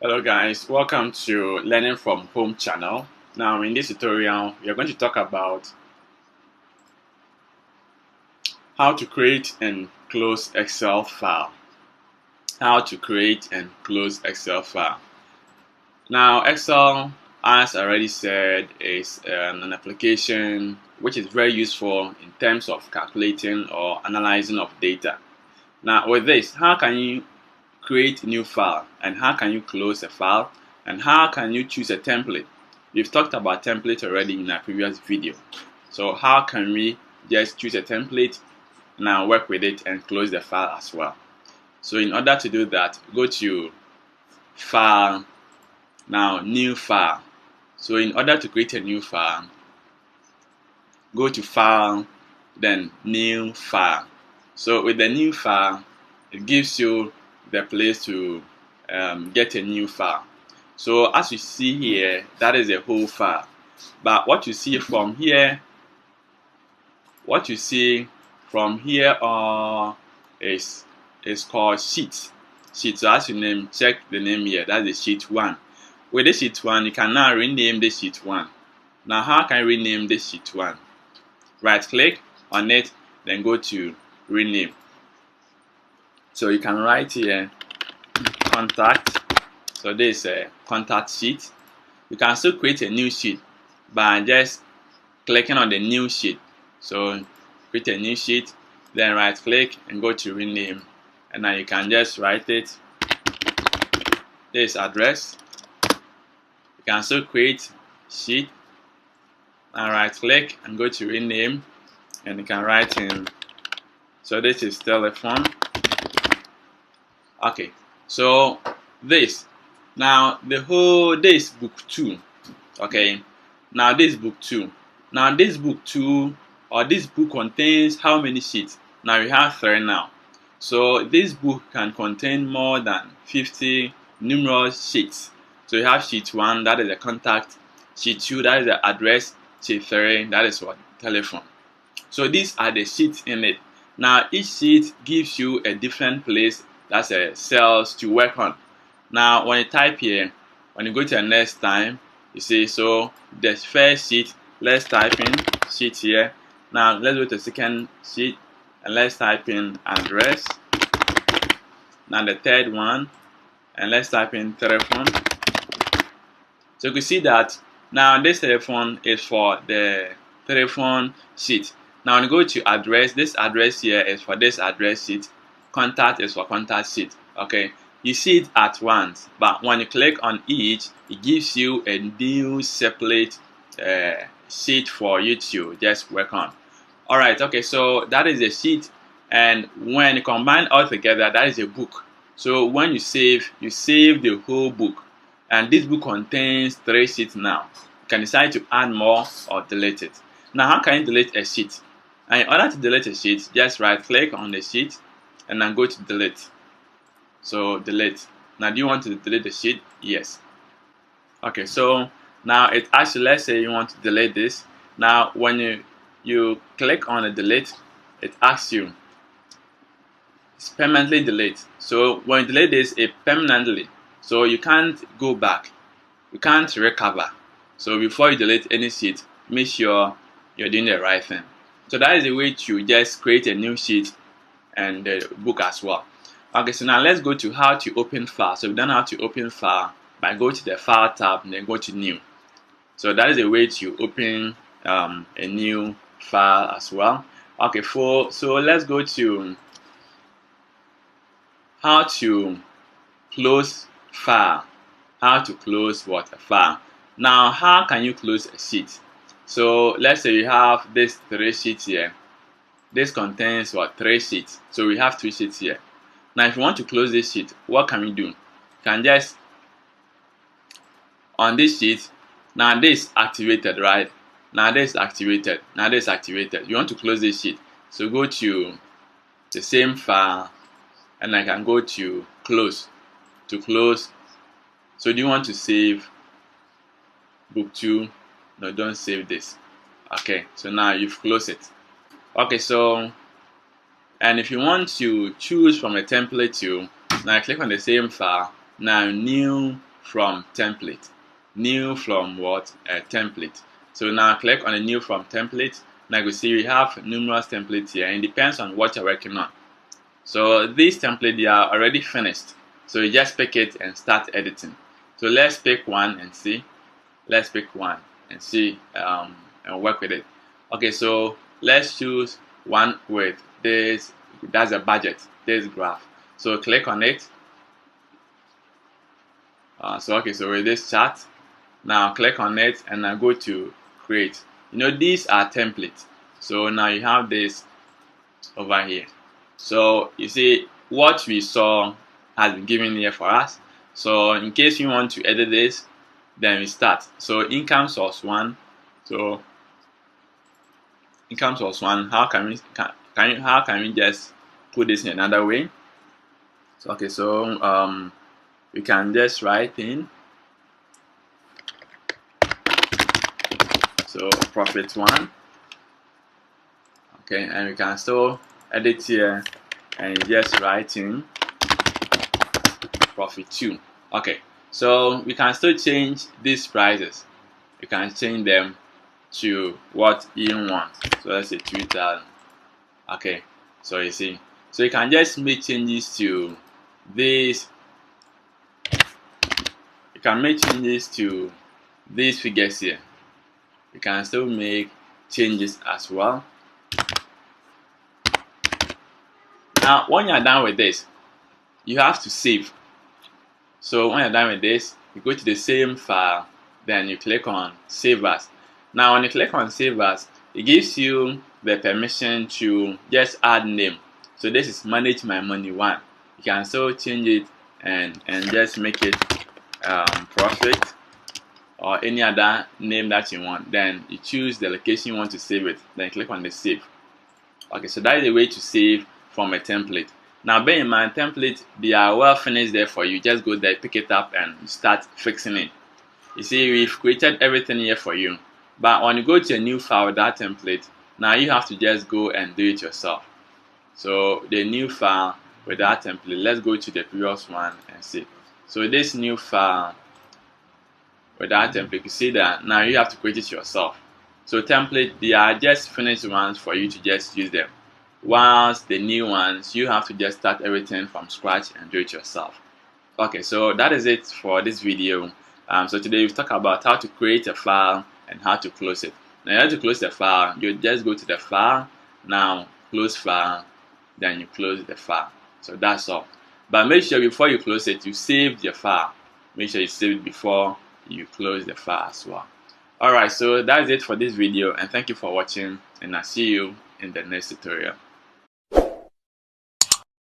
Hello guys, welcome to Learning from Home channel. Now in this tutorial, we are going to talk about how to create and close Excel file. How to create and close Excel file. Now Excel, as I already said, is an application which is very useful in terms of calculating or analyzing of data. Now with this, how can you create a new file, and how can you close a file, and how can you choose a template? We've talked about template already in our previous video. So how can we just choose a template, now work with it and close the file as well? So in order to do that, go to File, now New File. So in order to create a new file, go to File, then New File. So with the new file, it gives you the place to get a new file. So as you see here, that is a whole file. But what you see from here, is called sheet. So as you check the name here, that's the sheet 1. With the sheet 1, you can now rename the sheet 1. Now how can I rename the sheet 1? Right click on it, then go to rename. So you can write here contact. So this is a contact sheet. You can still create a new sheet by just clicking on the new sheet. So create a new sheet, then right click and go to rename, and now you can just write it. This address. You can still create sheet, and right click and go to rename, and you can write in. So this is telephone. Okay, so this book 2. Okay, now this book 2. Now this book 2, or this book, contains how many sheets? Now we have 3 now. So this book can contain more than 50 numerous sheets. So you have sheet 1, that is the contact. Sheet 2, that is the address. Sheet 3, that is what? Telephone. So these are the sheets in it. Now each sheet gives you a different place, that's a cells to work on. Now when you type here, when you go to the next time, you see, so the first sheet, let's type in sheet here. Now let's go to the second sheet and let's type in address. Now the third one, and let's type in telephone. So you can see that now this telephone is for the telephone sheet. Now when you go to address, this address here is for this address sheet. Contact is for contact sheet. Okay, you see it at once, but when you click on each, it gives you a new separate sheet for you to just work on. Alright, okay, so that is a sheet, and when you combine all together, that is a book. So when you save the whole book, and this book contains 3 sheets now. You can decide to add more or delete it. Now how can you delete a sheet? And in order to delete a sheet, just right click on the sheet and then go to delete. So delete. Now do you want to delete the sheet? Yes. Okay, so now it actually, let's say you want to delete this. Now when you click on the delete, it asks you, it's permanently delete. So when you delete this, it permanently, so you can't go back, you can't recover. So before you delete any sheet, make sure you're doing the right thing. So that is the way to just create a new sheet and the book as well. Okay, so now let's go to how to open file. So we've done how to open file by go to the file tab and then go to new. So that is a way to open a new file as well. Okay, so let's go to how to close file. How to close what? A file. Now how can you close a sheet? So let's say you have this 3 sheets here. This contains what? 3 sheets. So we have 2 sheets here. Now if you want to close this sheet, what can we do? You can just, on this sheet, now this activated, right? Now this activated. Now this activated. You want to close this sheet. So go to the same file, and I can go to close. To close. So do you want to save book 2? No, don't save this. Okay, so now you've closed it. Okay, so, and if you want to choose from a template too, now click on the same file, now new from template. New from what? Template. So now click on the new from template. Now you see we have numerous templates here, and it depends on what you're working on. So this template, they are already finished. So you just pick it and start editing. So let's pick one and see. Let's pick one and see and work with it. Okay, so let's choose one with this. That's a budget. This graph. So click on it. So with this chart, now click on it and now go to create. These are templates. So now you have this over here. So you see what we saw has been given here for us. So in case you want to edit this, then we start. So income source 1. So income source 1. How can we just put this in another way? So we can just write in. So profit 1. Okay, and we can still edit here and just write in profit 2. Okay, so we can still change these prices. We can change them to what you want. So let's say 2,000. Okay, so you see, so you can just make changes to this. You can make changes to these figures here. You can still make changes as well. Now, when you're done with this, you have to save. So when you're done with this, you go to the same file, then you click on Save As. Now, when you click on Save As, it gives you the permission to just add name. So this is Manage My Money 1. You can still change it and just make it Profit or any other name that you want. Then you choose the location you want to save it. Then click on the Save. Okay, so that is a way to save from a template. Now, bear in mind, templates, they are well finished there for you. Just go there, pick it up, and start fixing it. You see, we've created everything here for you. But when you go to a new file with that template, now you have to just go and do it yourself. So the new file with that template, let's go to the previous one and see. So this new file with that template, you see that now you have to create it yourself. So template, they are just finished ones for you to just use them. Whilst the new ones, you have to just start everything from scratch and do it yourself. Okay, so that is it for this video. So today we've talked about how to create a file and how to close it. Now, in order to close the file, you just go to the file, now close file, then you close the file. So that's all. But make sure before you close it, you save your file. Make sure you save it before you close the file as well. Alright, so that's it for this video, and thank you for watching, and I'll see you in the next tutorial.